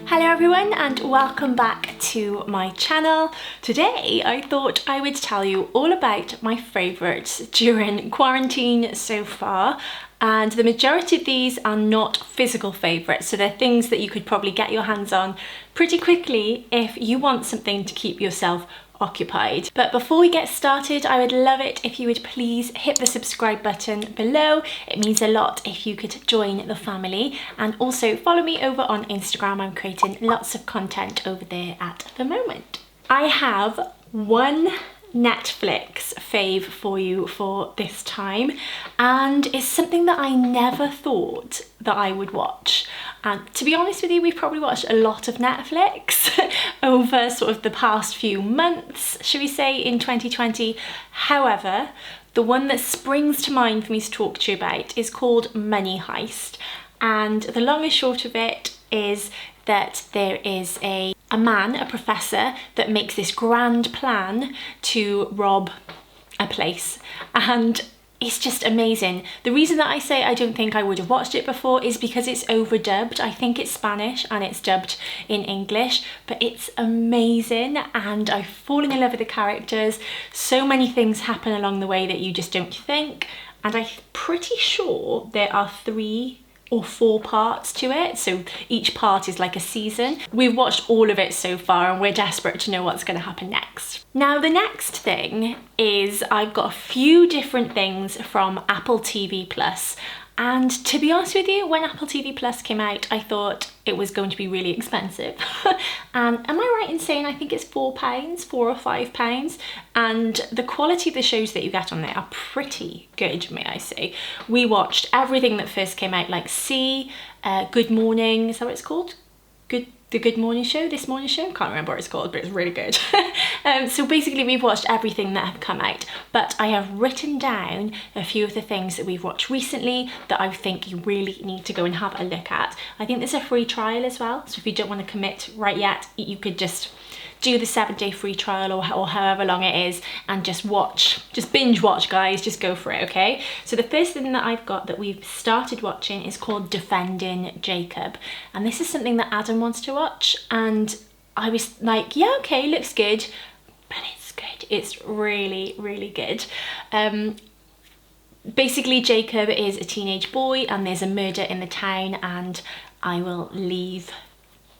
Hello everyone and welcome back to my channel. Today I thought I would tell you all about my favourites during quarantine so far, and the majority of these are not physical favourites, so they're things that you could probably get your hands on pretty quickly if you want something to keep yourself occupied. But before we get started, I would love it if you would please hit the subscribe button below. It means a lot if you could join the family, and also follow me over on Instagram. I'm creating lots of content over there at the moment. I have one Netflix fave for you for this time, and it's something that I never thought that I would watch. And to be honest with you, we've probably watched a lot of Netflix over sort of the past few months, should we say, in 2020. However, the one that springs to mind for me to talk to you about is called Money Heist. And the long and short of it is that there is a man, a professor, that makes this grand plan to rob a place, and it's just amazing. The reason that I say I don't think I would have watched it before is because it's overdubbed. I think it's Spanish and it's dubbed in English, but it's amazing and I've fallen in love with the characters. So many things happen along the way that you just don't think, and I'm pretty sure there are 3 or 4 parts to it, so each part is like a season. We've watched all of it so far and we're desperate to know what's going to happen next. Now the next thing is I've got a few different things from Apple TV Plus, and to be honest with you, when Apple TV Plus came out I thought it was going to be really expensive. And am I right in saying I think it's £4 or £5, and the quality of the shows that you get on there are pretty good, may I say. We watched everything that first came out, like Good Morning, is that what it's called? The Good Morning Show, This Morning Show, can't remember what it's called, but it's really good. So basically we've watched everything that have come out, but I have written down a few of the things that we've watched recently that I think you really need to go and have a look at. I think there's a free trial as well, so if you don't want to commit right yet, you could just do the 7-day free trial or however long it is and just watch, just binge watch, guys, just go for it, okay? So the first thing that I've got that we've started watching is called Defending Jacob, and this is something that Adam wants to watch, and I was like, yeah, okay, looks good, but it's good. It's really, really good. Basically Jacob is a teenage boy and there's a murder in the town, and I will leave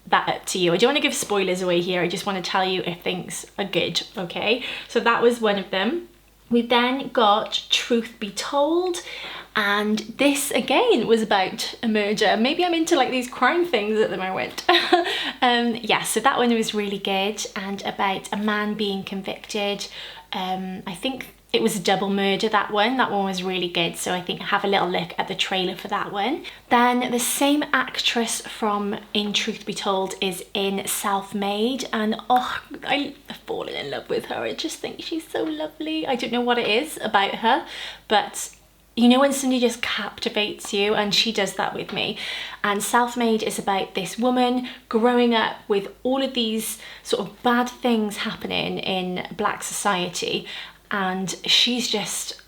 that up to you. I don't want to give spoilers away here, I just want to tell you if things are good, okay? So that was one of them. We then got Truth Be Told, and this again was about a murder. Maybe I'm into like these crime things at the moment. Yeah, so that one was really good, and about a man being convicted. I think it was a double murder, that one was really good, so I think have a little look at the trailer for that one. Then the same actress from In Truth Be Told is in Self-Made, and oh, I've fallen in love with her. I just think she's so lovely. I don't know what it is about her, but you know when somebody just captivates you, and she does that with me. And Self-Made is about this woman growing up with all of these sort of bad things happening in Black society, and she's just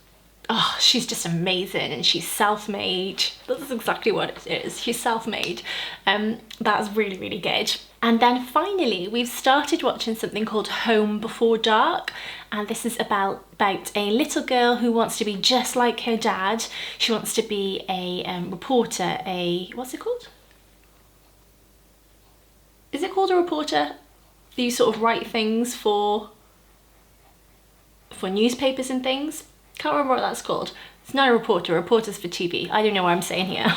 amazing, and she's self-made. That's exactly what it is, she's self-made. That's really, really good. And then finally we've started watching something called Home Before Dark, and this is about a little girl who wants to be just like her dad. She wants to be a reporter, what's it called? Is it called a reporter? You sort of write things for newspapers and things. Can't remember what that's called. It's not a reporter, reporter's for TV. I don't know what I'm saying here.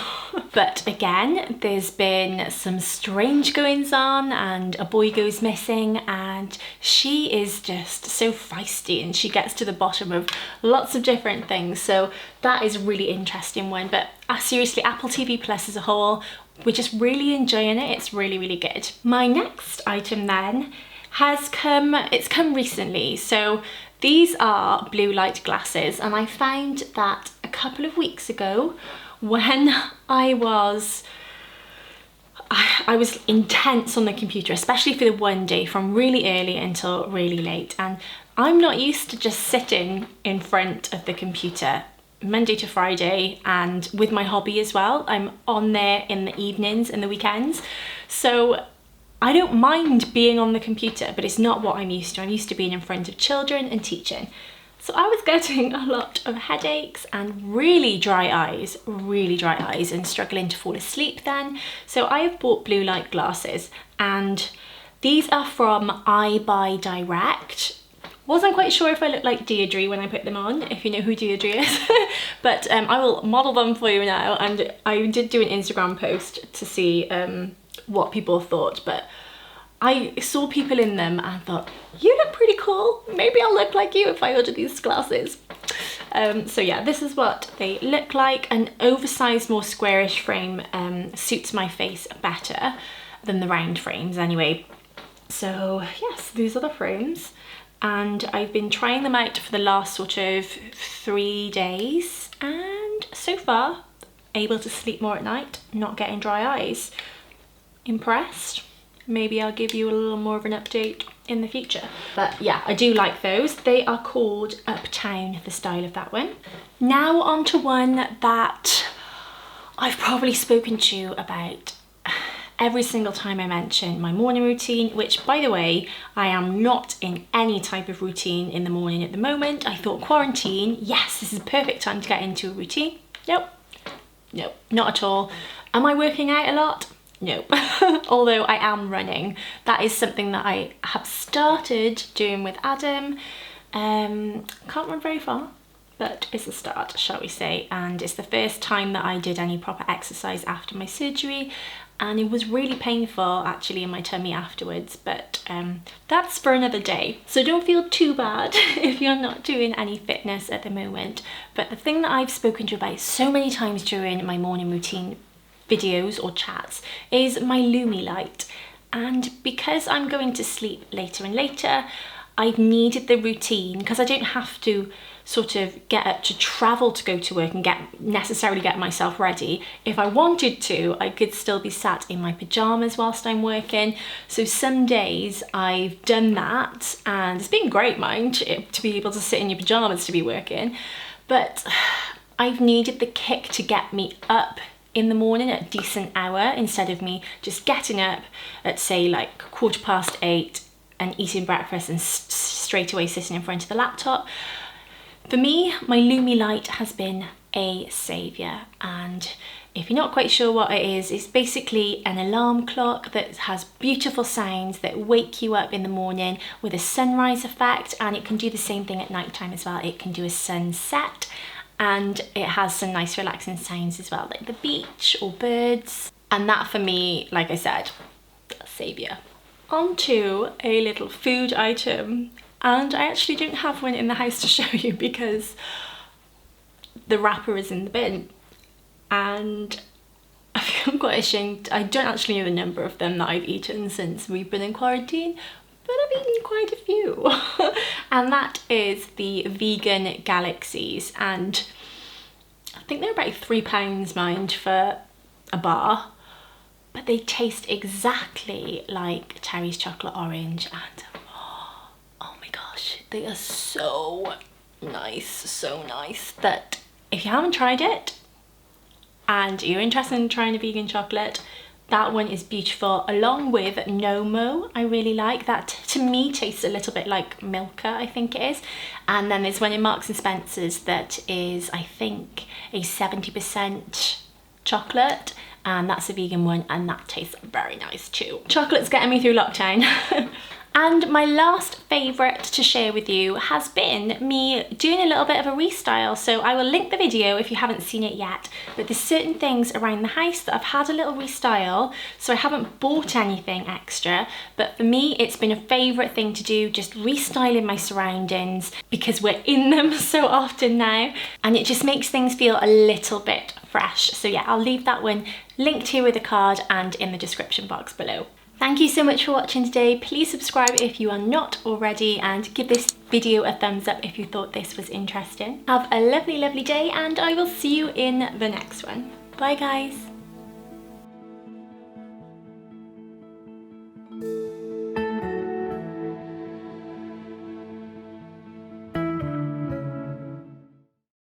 But again, there's been some strange goings on, and a boy goes missing, and she is just so feisty and she gets to the bottom of lots of different things. So that is a really interesting one. But seriously, Apple TV Plus as a whole, we're just really enjoying it. It's really, really good. My next item then has come recently. So these are blue light glasses, and I found that a couple of weeks ago when I was intense on the computer, especially for the one day from really early until really late, and I'm not used to just sitting in front of the computer Monday to Friday, and with my hobby as well, I'm on there in the evenings and the weekends. So I don't mind being on the computer, but it's not what I'm used to. I'm used to being in front of children and teaching. So I was getting a lot of headaches and really dry eyes and struggling to fall asleep then. So I have bought blue light glasses, and these are from iBuyDirect. Wasn't quite sure if I looked like Deirdre when I put them on, if you know who Deirdre is. But I will model them for you now, and I did do an Instagram post to see what people thought, but I saw people in them and thought, you look pretty cool. Maybe I'll look like you if I order these glasses. So yeah, this is what they look like. An oversized, more squarish frame suits my face better than the round frames anyway. So yes, these are the frames. And I've been trying them out for the last sort of 3 days. And so far, able to sleep more at night, not getting dry eyes. Impressed. Maybe I'll give you a little more of an update in the future. But yeah, I do like those. They are called Uptown, the style of that one. Now on to one that I've probably spoken to you about every single time I mention my morning routine, which by the way, I am not in any type of routine in the morning at the moment. I thought quarantine, yes, this is a perfect time to get into a routine. Nope, not at all. Am I working out a lot? No, although I am running. That is something that I have started doing with Adam. Can't run very far, but it's a start, shall we say. And it's the first time that I did any proper exercise after my surgery. And it was really painful actually in my tummy afterwards, but that's for another day. So don't feel too bad if you're not doing any fitness at the moment. But the thing that I've spoken to you about so many times during my morning routine videos or chats is my Lumi light. And because I'm going to sleep later and later, I've needed the routine, because I don't have to sort of get up to travel to go to work and necessarily get myself ready. If I wanted to, I could still be sat in my pajamas whilst I'm working. So some days I've done that, and it's been great, mind, to be able to sit in your pajamas to be working. But I've needed the kick to get me up in the morning at a decent hour, instead of me just getting up at say like 8:15 and eating breakfast and straight away sitting in front of the laptop. For me, my Lumi light has been a saviour, and if you're not quite sure what it is, it's basically an alarm clock that has beautiful sounds that wake you up in the morning with a sunrise effect, and it can do the same thing at night time as well. It can do a sunset, and it has some nice relaxing sounds as well, like the beach or birds. And that for me, like I said, a saviour. On to a little food item. And I actually don't have one in the house to show you because the wrapper is in the bin. And I feel quite ashamed. I don't actually know the number of them that I've eaten since we've been in quarantine, but I've eaten quite a few. And that is the vegan galaxies. And I think they're about £3, mind, for a bar. But they taste exactly like Terry's chocolate orange, and oh my gosh, they are so nice that if you haven't tried it and you're interested in trying a vegan chocolate, that one is beautiful, along with Nomo. I really like that. To me tastes a little bit like Milka, I think it is. And then there's one in Marks and Spencer's that is, I think, a 70% chocolate, and that's a vegan one, and that tastes very nice too. Chocolate's getting me through lockdown. And my last favourite to share with you has been me doing a little bit of a restyle. So I will link the video if you haven't seen it yet, but there's certain things around the house that I've had a little restyle, so I haven't bought anything extra, but for me it's been a favourite thing to do, just restyling my surroundings, because we're in them so often now, and it just makes things feel a little bit fresh. So yeah, I'll leave that one linked here with a card and in the description box below. Thank you so much for watching today. Please subscribe if you are not already, and give this video a thumbs up if you thought this was interesting. Have a lovely day, and I will see you in the next one. Bye guys.